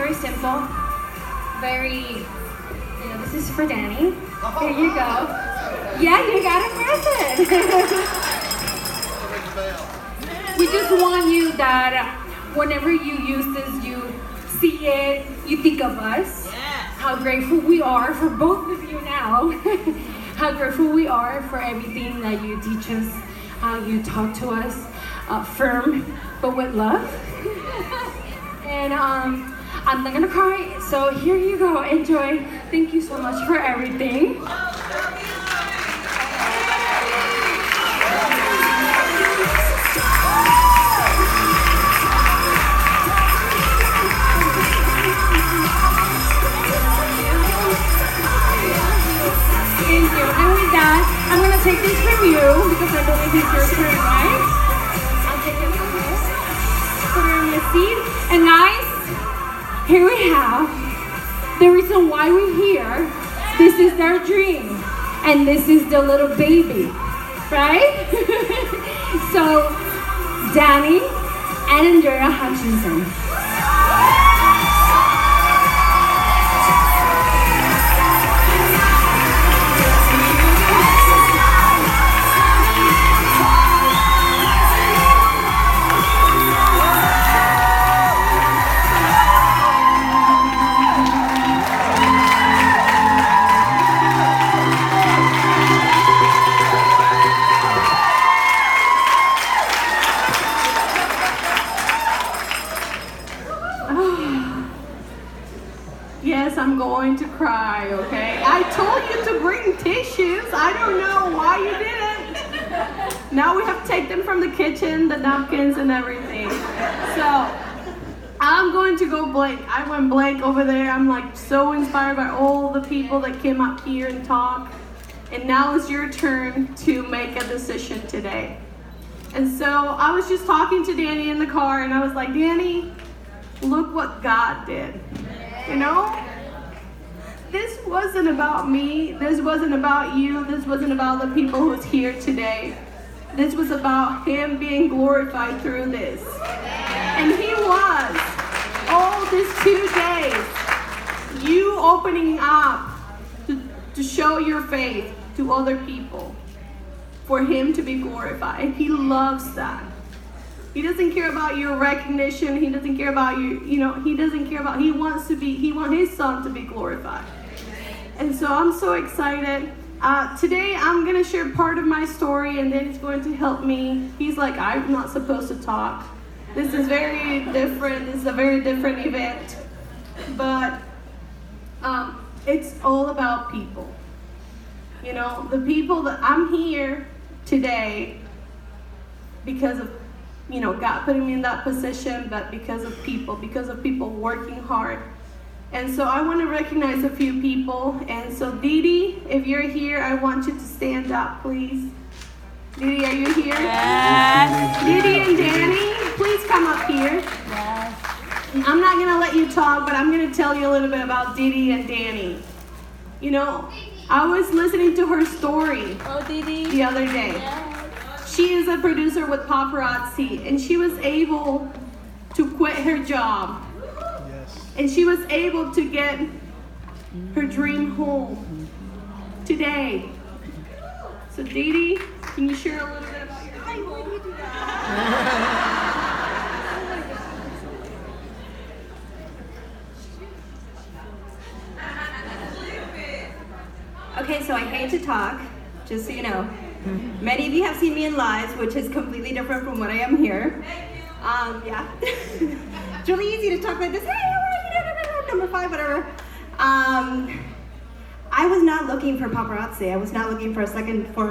very simple, very, this is for Danny. Here you go. Yeah, you got a present. We just want you that whenever you use this, you see it, you think of us. How grateful we are for both of you now. How grateful we are for everything that you teach us, how you talk to us, firm, but with love. And I'm not gonna cry, so here you go, enjoy. Thank you so much for everything. Thank you. And with that, I'm gonna take this from you because I believe it's your turn, right? I'll take it from you. Put her in the seat. And guys, here we have the reason why we're here. This is their dream. And this is the little baby, right? So, Danny and Andrea Hutcheson. Yes, I'm going to cry, okay? I told you to bring tissues. I don't know why you didn't. Now we have to take them from the kitchen, the napkins and everything. So, I'm going to go blank. I went blank over there. I'm like so inspired by all the people that came up here and talked. And now it's your turn to make a decision today. And so I was just talking to Danny in the car and I was like, Danny, look what God did. You know? This wasn't about me. This wasn't about you. This wasn't about the people who's here today. This was about Him being glorified through this. And He was. All these 2 days, you opening up to show your faith to other people for Him to be glorified. He loves that. He doesn't care about your recognition. He doesn't care about you, he doesn't care about, he wants His Son to be glorified. And so I'm so excited. Today I'm going to share part of my story and then it's going to help me. He's like, I'm not supposed to talk. This is very different. This is a very different event. But it's all about people. The people that I'm here today because of God putting me in that position, but because of people working hard. And so I want to recognize a few people. And so Didi, if you're here, I want you to stand up, please. Didi, are you here? Yes. Didi and Danny, please come up here. Yes. I'm not going to let you talk, but I'm going to tell you a little bit about Didi and Danny. I was listening to her story the other day. Yes. She is a producer with Paparazzi, and she was able to quit her job. Yes. And she was able to get her dream home today. So Didi, can you share a little bit about your dream home? Okay, so I hate to talk, just so you know. Many of you have seen me in lives, which is completely different from what I am here. Yeah. It's really easy to talk like this. Hey, how are you? Number 5, whatever. I was not looking for paparazzi. I was not looking for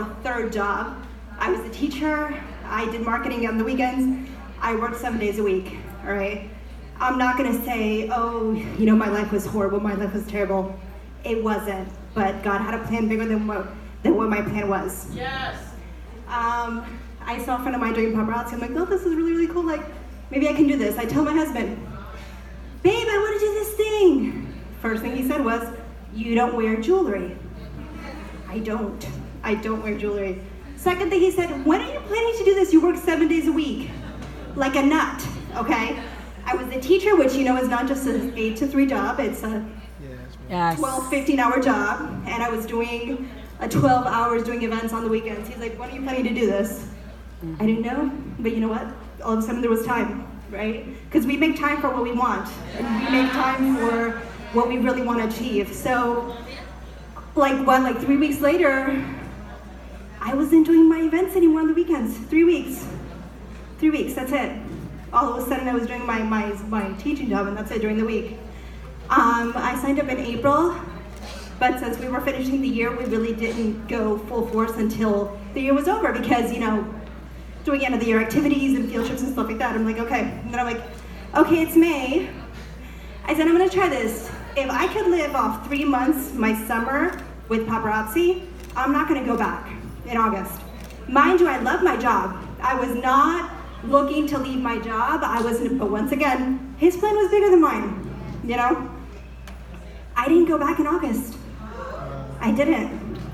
a third job. I was a teacher. I did marketing on the weekends. I worked 7 days a week, all right? I'm not gonna say, oh, my life was horrible, my life was terrible. It wasn't, but God had a plan bigger than what my plan was. Yes. I saw a friend of mine doing paparazzi. I'm like, oh, this is really, really cool. Like, maybe I can do this. I tell my husband, babe, I want to do this thing. First thing he said was, you don't wear jewelry. I don't wear jewelry. Second thing he said, when are you planning to do this? You work 7 days a week. Like a nut, okay? I was a teacher, which is not just an 8 to 3 job, it's a 12, 15-hour job, and I was doing 12 hours doing events on the weekends. He's like, when are you planning to do this? I didn't know, but you know what? All of a sudden there was time, right? Because we make time for what we want, and we make time for what we really want to achieve. So, like 3 weeks later, I wasn't doing my events anymore on the weekends. 3 weeks. 3 weeks, that's it. All of a sudden I was doing my teaching job, and that's it during the week. I signed up in April, but since we were finishing the year, we really didn't go full force until the year was over because, doing end of the year activities and field trips and stuff like that. I'm like, okay. And then I'm like, okay, it's May. I said, I'm gonna try this. If I could live off 3 months, my summer with Paparazzi, I'm not gonna go back in August. Mind you, I love my job. I was not looking to leave my job. But once again, his plan was bigger than mine, I didn't go back in August. I didn't.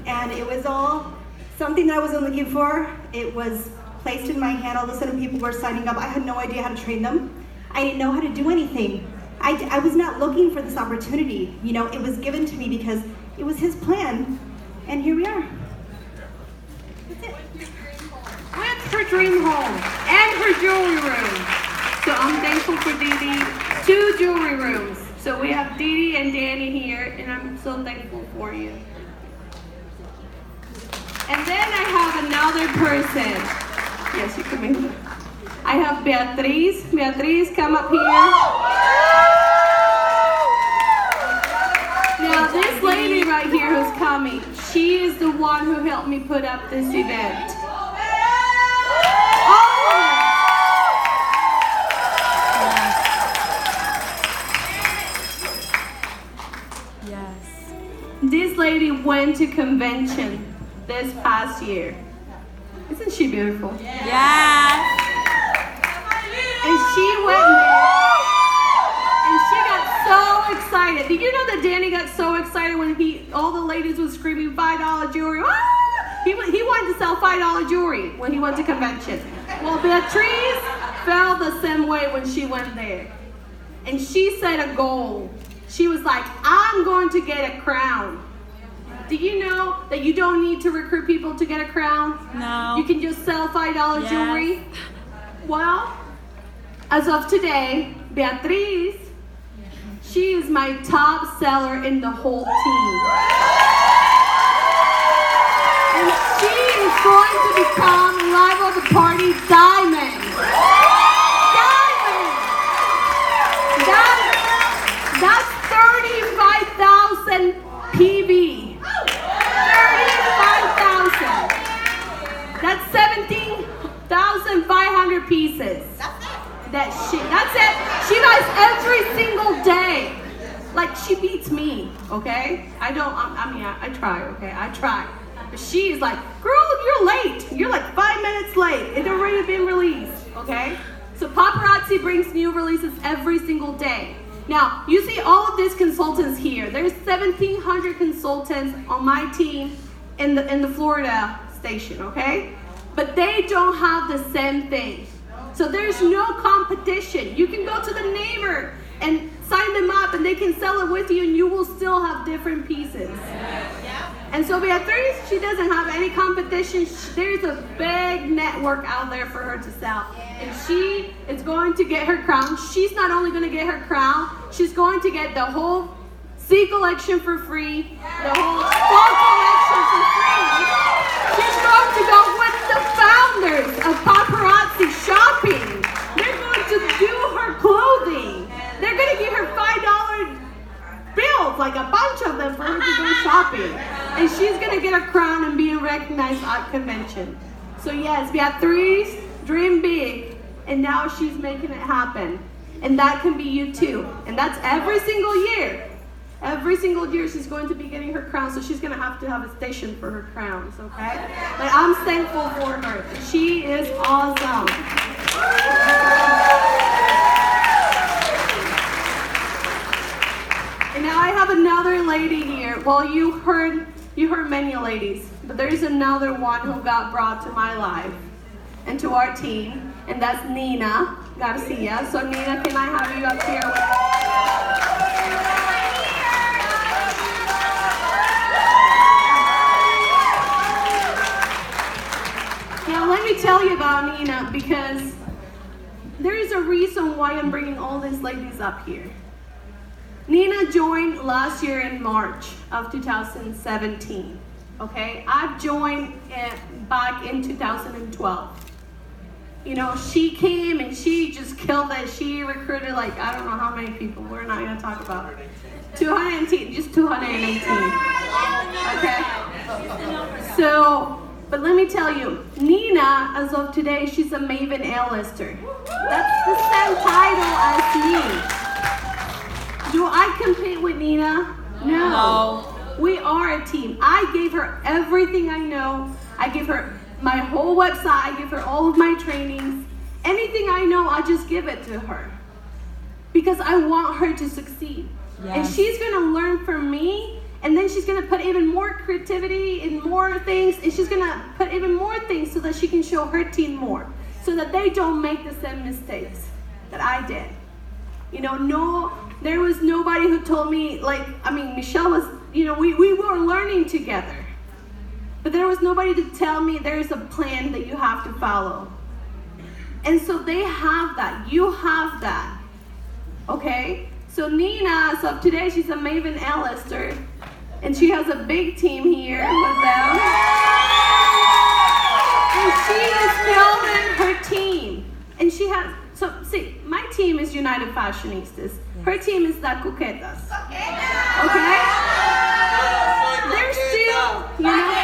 And it was all something that I wasn't looking for. It was placed in my hand. All of a sudden people were signing up. I had no idea how to train them. I didn't know how to do anything. I was not looking for this opportunity. It was given to me because it was his plan. And here we are. That's it. With her dream home and her jewelry room. So I'm thankful for Dee Dee. 2 jewelry rooms. So we have Dee Dee and Danny here, and I'm so thankful for you. And then I have another person. Yes, you come in. I have Beatriz. Beatriz, come up here. Now this lady right here who's coming, she is the one who helped me put up this event. This lady went to convention this past year. Isn't she beautiful? Yeah. And she went there and she got so excited. Did you know that Danny got so excited when all the ladies was screaming $5 jewelry? Ah! He wanted to sell $5 jewelry when he went to convention. Well, Beatriz felt the same way when she went there. And she set a goal. She was like, I'm going to get a crown. Do you know that you don't need to recruit people to get a crown? No. You can just sell $5 jewelry? Well, as of today, Beatriz, she is my top seller in the whole team. And she is going to become Live of the Party Diamond. Diamond! That's 35,000 PV. 35,000. That's 17,500 pieces. That's it. She buys every single day. Like, she beats me, okay? I try, okay? I try. But she's like, girl, you're late. You're like 5 minutes late. It's already been released, okay? So Paparazzi brings new releases every single day. Now, you see all of these consultants here. There's 1,700 consultants on my team in the Florida station, okay? But they don't have the same thing. So there's no competition. You can go to the neighbor and sign them up and they can sell it with you and you will still have different pieces. And so Beatriz, she doesn't have any competition. There's a big network out there for her to sell. And she is going to get her crown. She's not only going to get her crown, she's going to get the whole C collection for free, the whole fall collection for free. She's going to go with the founders of Paparazzi shopping. They're going to do her clothing. They're going to give her $5 bills, like a bunch of them, for her to go shopping. And she's going to get a crown and be recognized at convention. So yes, Beatriz dreamed big, and now she's making it happen. And that can be you too. And that's every single year. Every single year she's going to be getting her crown, so she's going to have a station for her crowns, okay? But I'm thankful for her. She is awesome. And now I have another lady here. Well, you heard many ladies, but there's another one who got brought to my life and to our team, and that's Nina. Garcia. So Nina, can I have you up here? Now let me tell you about Nina, because there is a reason why I'm bringing all these ladies up here. Nina joined last year in March of 2017. Okay, I've joined back in 2012. You know, she came and she just killed it. She recruited like, I don't know how many people. We're not going to talk about it. 218, just 218. Okay? So, but let me tell you, Nina, as of today, she's a Maven A-lister. That's the same title as me. Do I compete with Nina? No. We are a team. I gave her everything I know. I give her my whole website. I give her all of my trainings. Anything I know, I just give it to her. Because I want her to succeed. Yes. And she's going to learn from me. And then she's going to put even more creativity and more things. And she's going to put even more things so that she can show her team more. So that they don't make the same mistakes that I did. You know, there was nobody who told me, like, I mean, Michelle was, you know, we were learning together. But there was nobody to tell me there's a plan that you have to follow. And so they have that. You have that. Okay? So Nina, so today she's a Maven A-lister. And she has a big team here with them. And she is building her team. And she has, so see, my team is United Fashionistas. Her team is La Coquetas. Okay? They're still, you know,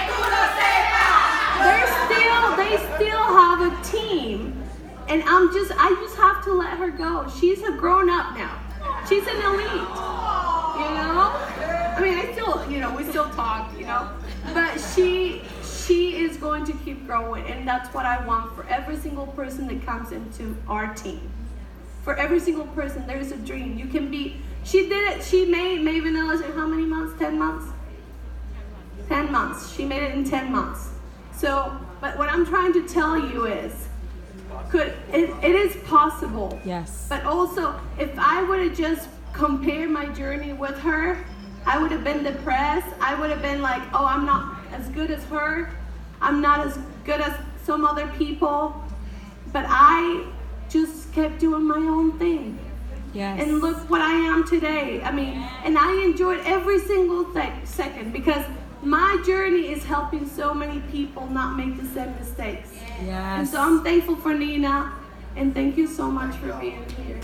they still have a team. And I just have to let her go. She's a grown up now. She's an elite. You know? I mean, I still, you know, we still talk, you know. But she is going to keep growing. And that's what I want for every single person that comes into our team. For every single person, there is a dream. You can be, she did it, she made Maven A-lister in how many months? 10 months? 10 months. She made it in 10 months. So, but what I'm trying to tell you is, it is possible. Yes. But also, if I would have just compared my journey with her, I would have been depressed. I would have been like, oh, I'm not as good as her. I'm not as good as some other people. But I just kept doing my own thing. Yes. And look what I am today. I mean, and I enjoyed every single second, because my journey is helping so many people not make the same mistakes. Yes. And so I'm thankful for Nina, and thank you so much for being here.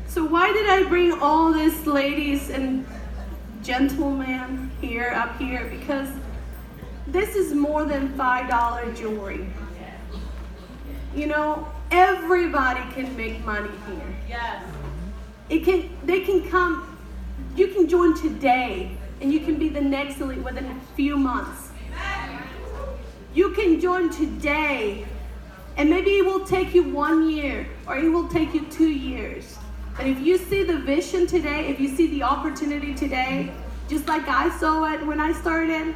So why did I bring all these ladies and gentlemen up here? Because this is more than $5 jewelry. You know, everybody can make money here. Yes. They can come, you can join today, and you can be the next elite within a few months. You can join today, and maybe it will take you 1 year, or it will take you 2 years. But if you see the vision today, if you see the opportunity today, just like I saw it when I started,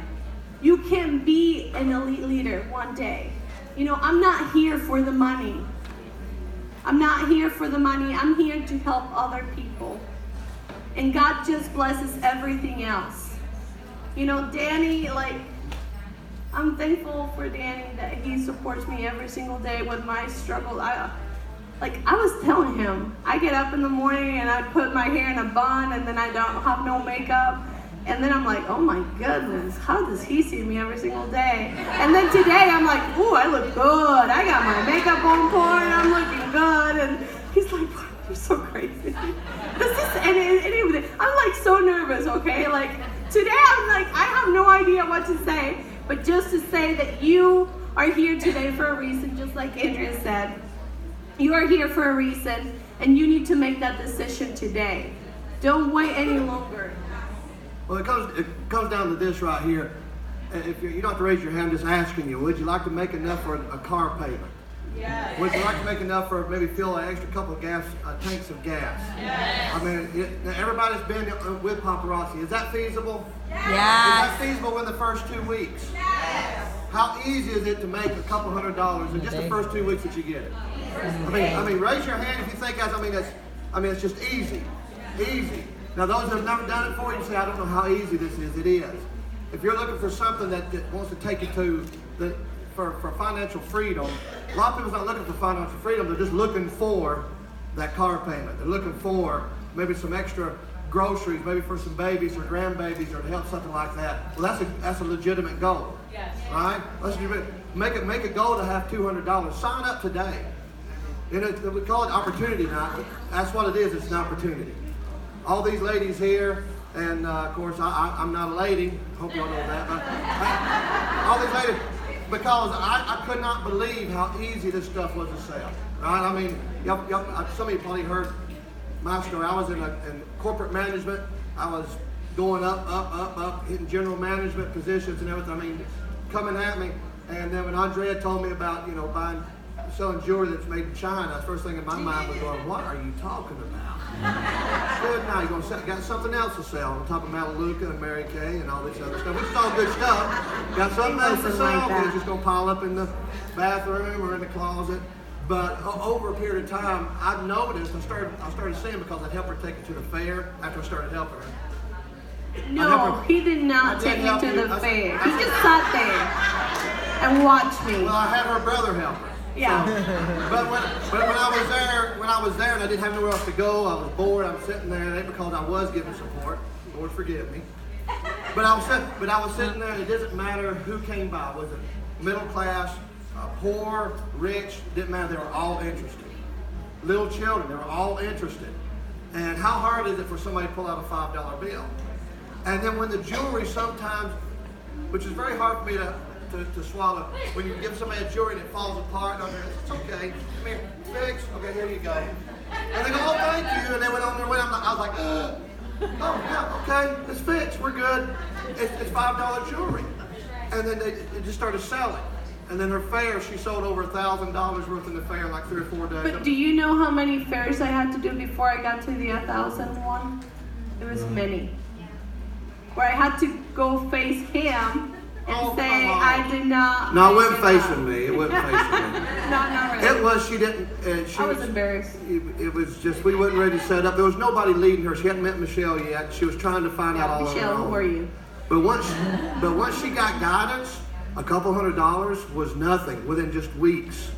you can be an elite leader one day. You know, I'm not here for the money. I'm not here for the money. I'm here to help other people. And God just blesses everything else. You know, Danny, like, I'm thankful for Danny that he supports me every single day with my struggle. I was telling him, I get up in the morning and I put my hair in a bun, and then I don't have no makeup. And then I'm like, oh my goodness, how does he see me every single day? And then today I'm like, ooh, I look good. I got my makeup on point, I'm looking good. And he's like, you're so crazy. I'm like so nervous, okay? Like today I'm like, I have no idea what to say. But just to say that you are here today for a reason, just like Andrea said. You are here for a reason, and you need to make that decision today. Don't wait any longer. Well, it comes down to this right here. If you don't have to raise your hand, I'm just asking you, would you like to make enough for a car payment? Would you like to make enough for maybe fill an extra couple of tanks of gas? I mean, everybody's been with Paparazzi. Is that feasible? Yes. Is that feasible in the first 2 weeks? How easy is it to make a couple $100 in just the first 2 weeks that you get it? I mean, raise your hand if you think it's just easy, easy. Now, those that have never done it before, you say, I don't know how easy this is. It is. If you're looking for something that wants to take you to for financial freedom, a lot of people's not looking for financial freedom. They're just looking for that car payment. They're looking for maybe some extra groceries, maybe for some babies or grandbabies, or to help something like that. Well, that's a legitimate goal. Yes. Right? Let's make a goal to have $200. Sign up today. We call it opportunity night. That's what it is. It's an opportunity. All these ladies here, and of course I'm not a lady. Hope y'all know that. But all these ladies, because I could not believe how easy this stuff was to sell. Right? I mean, some of you probably heard my story. I was in corporate management. I was going up, hitting general management positions and everything. I mean, coming at me. And then when Andrea told me about, selling jewelry that's made in China, the first thing in my mind was going, what are you talking about? Good, now you're got something else to sell on top of Melaleuca and Mary Kay and all this other stuff, which is all good stuff. Got something else to sell, it's just going to pile up in the bathroom or in the closet. But over a period of time, I've noticed, I started seeing, because I'd help her take it to the fair after I started helping her. No, he did not take me to the fair. He just sat there and watched me. Well, I had her brother help her. Yeah. But when I was there and I didn't have nowhere else to go, I was bored. I'm sitting there, and because I was giving support. Lord forgive me. But I was sitting there, and it doesn't matter who came by. Was it middle class, poor, rich? Didn't matter. They were all interested. Little children, they were all interested. And how hard is it for somebody to pull out a $5 bill? And then when the jewelry sometimes, which is very hard for me to swallow, when you give somebody a jewelry and it falls apart, it's okay, come here, fix, okay, here you go. And they go, oh, thank you, and they went on their way. I was like, oh, yeah, okay, it's fixed, we're good. It's $5 jewelry. And then they just started selling. And then her fair, she sold over $1,000 worth in the fair in like 3 or 4 days. But do you know how many fairs I had to do before I got to the 1,001? It was many. Where I had to go face him and say I did not. No, it wasn't facing me. It wasn't facing me. No, not really. It was, she didn't. I was embarrassed. It was just, we wasn't ready to set up. There was nobody leading her. She hadn't met Michelle yet. She was trying to find out all Michelle, who are you? But once she got guidance, a couple $100 was nothing within just weeks.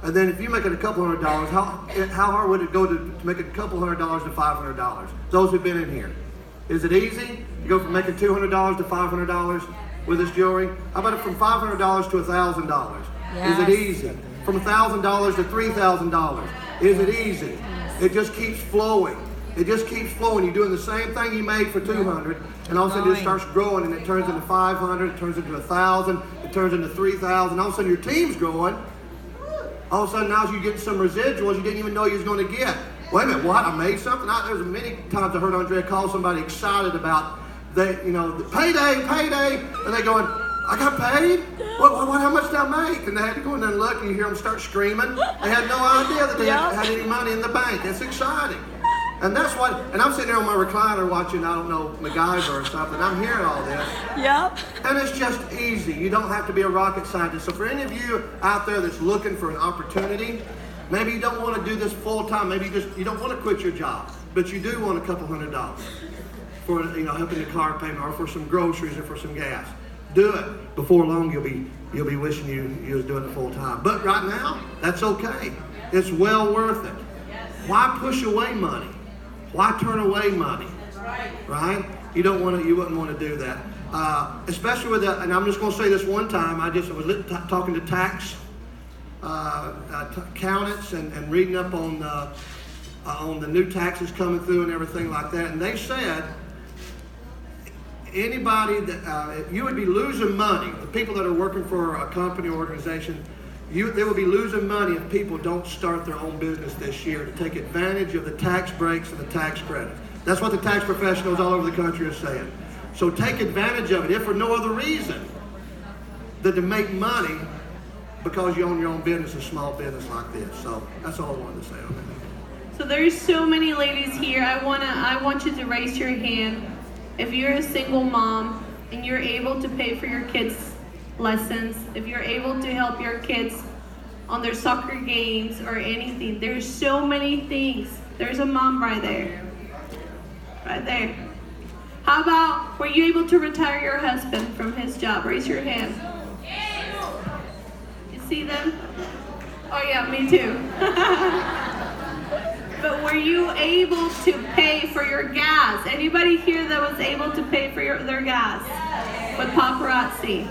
And then if you make it a couple $100, how hard would it go to make it a couple $100 to $500? Those who've been in here. Is it easy? You go from making $200 to $500 with this jewelry? How about it from $500 to $1,000? Yes. Is it easy? From $1,000 to $3,000? Is it easy? It just keeps flowing. It just keeps flowing. You're doing the same thing you made for $200, and all of a sudden it starts growing, and it turns into $500, it turns into $1,000, it turns into $3,000. All of a sudden your team's growing. All of a sudden now you're getting some residuals you didn't even know you was going to get. Wait a minute, what? I made something? There's many times I heard Andrea call somebody excited about the payday, and they going, I got paid? How much did I make? And they had to go in there and look, and you hear them start screaming. They had no idea that they had any money in the bank. It's exciting. And that's what, and I'm sitting there on my recliner watching, I don't know, MacGyver or something. I'm hearing all this. Yep. And it's just easy. You don't have to be a rocket scientist. So for any of you out there that's looking for an opportunity, maybe you don't want to do this full time. Maybe you don't want to quit your job, but you do want a couple $100 for helping the car payment or for some groceries or for some gas. Do it. Before long, you'll be wishing you was doing it full time. But right now, that's okay. It's well worth it. Why push away money? Why turn away money? Right? You wouldn't want to do that. Especially with and I'm just going to say this one time. I was talking to tax accountants and reading up on the new taxes coming through and everything like that. And they said anybody that you would be losing money. The people that are working for a company or organization, they will be losing money if people don't start their own business this year to take advantage of the tax breaks and the tax credits. That's what the tax professionals all over the country are saying. So take advantage of it, if for no other reason than to make money because you own your own business, a small business like this. So that's all I wanted to say on that. So there's so many ladies here. I want you to raise your hand. If you're a single mom and you're able to pay for your kids' lessons, if you're able to help your kids on their soccer games or anything, there's so many things. There's a mom right there. Right there. How about, were you able to retire your husband from his job? Raise your hand. You see them? Oh yeah, me too. But were you able to pay for your gas? Anybody here that was able to pay for their gas with Paparazzi?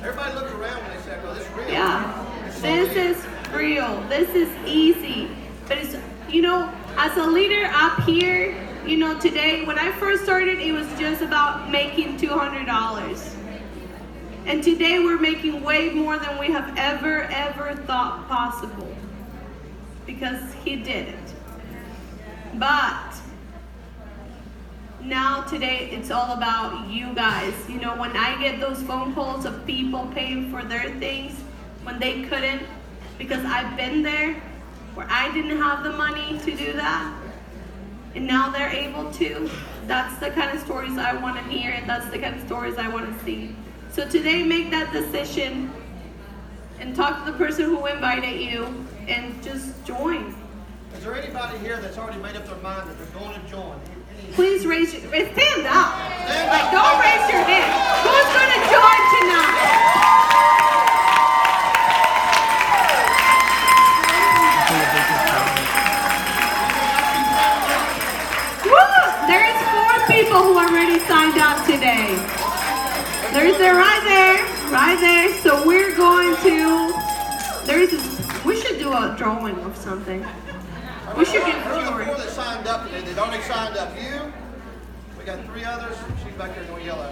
Everybody looked around when they said, well, this is real. Yeah, this is real. This is easy. But it's, as a leader up here, today, when I first started, it was just about making $200. And today we're making way more than we have ever thought possible. Because he did it. But now today it's all about you guys. When I get those phone calls of people paying for their things when they couldn't, because I've been there where I didn't have the money to do that, and now they're able to. That's the kind of stories I want to hear, and that's the kind of stories I want to see. So today, make that decision and talk to the person who invited you and just join. Is there anybody here that's already made up their mind that they're going to join? Please stand up. Don't raise your hand. Who's going to join tonight? Woo! There is 4 people who already signed up today. Right there. So we're going to. We should do a drawing of something. We should get There were 4 that signed up today. They'd already signed up. You. We got 3 others. She's back there going yellow.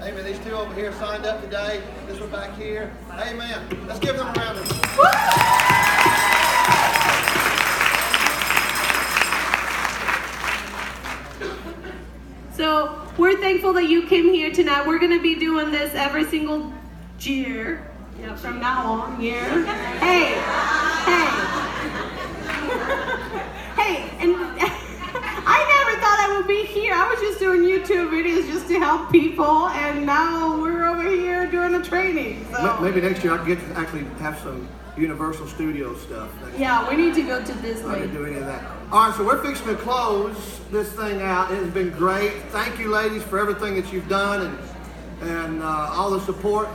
Amen. These 2 over here signed up today. This one back here. Amen. Let's give them a round of applause. So we're thankful that you came here tonight. We're going to be doing this every single year. Yeah, from now on, year. Hey, and I never thought I would be here. I was just doing YouTube videos just to help people, and now we're over here doing a training. So. Maybe next year I can get to actually have some Universal Studio stuff. Yeah, we need to go to Disney. I didn't do any of that. All right, so we're fixing to close this thing out. It has been great. Thank you, ladies, for everything that you've done and all the support.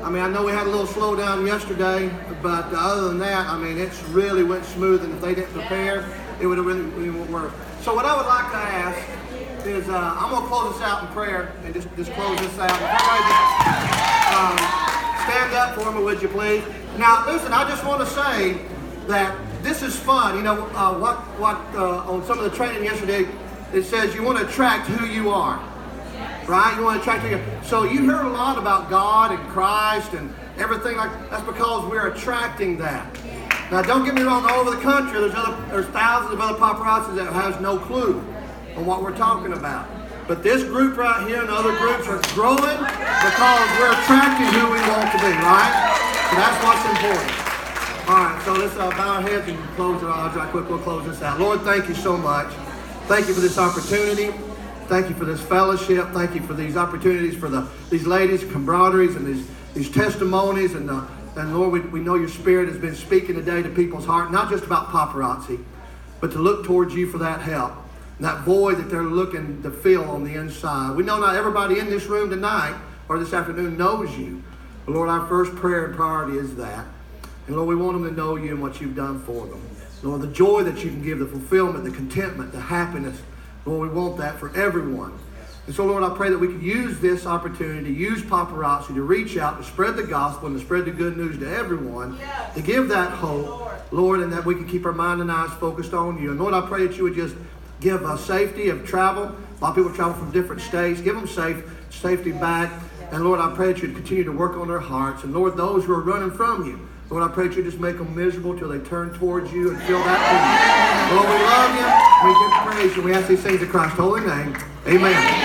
I mean, I know we had a little slowdown yesterday, but other than that, I mean, it's really went smooth, and if they didn't prepare, it would have really went worse. So what I would like to ask is, I'm going to close this out in prayer and just close this out. Everybody just stand up for me, would you please? Now, listen, I just want to say that this is fun. On some of the training yesterday, it says you want to attract who you are. Right? You want to attract people. So you heard a lot about God and Christ and everything like that. That's because we're attracting that. Now, don't get me wrong. All over the country, there's thousands of other paparazzi that has no clue on what we're talking about. But this group right here and other groups are growing because we're attracting who we want to be. Right? So that's what's important. All right. So let's bow our heads and close our eyes right quick. We'll close this out. Lord, thank you so much. Thank you for this opportunity. Thank you for this fellowship. Thank you for these opportunities for these ladies, camaraderies, and these testimonies. And Lord, we know your Spirit has been speaking today to people's heart, not just about paparazzi, but to look towards you for that help. And that void that they're looking to fill on the inside. We know not everybody in this room tonight or this afternoon knows you. But Lord, our first prayer and priority is that. And Lord, we want them to know you and what you've done for them. Lord, the joy that you can give, the fulfillment, the contentment, the happiness. Lord, we want that for everyone. And so, Lord, I pray that we can use this opportunity, use paparazzi to reach out, to spread the gospel, and to spread the good news to everyone, to give that hope, Lord, and that we can keep our mind and eyes focused on you. And Lord, I pray that you would just give us safety of travel. A lot of people travel from different states. Give them safety back. And Lord, I pray that you'd continue to work on their hearts. And Lord, those who are running from you, Lord, I pray that you just make them miserable till they turn towards you and feel that peace. Lord, we love you. We give praise you. We ask these things in Christ's holy name. Amen.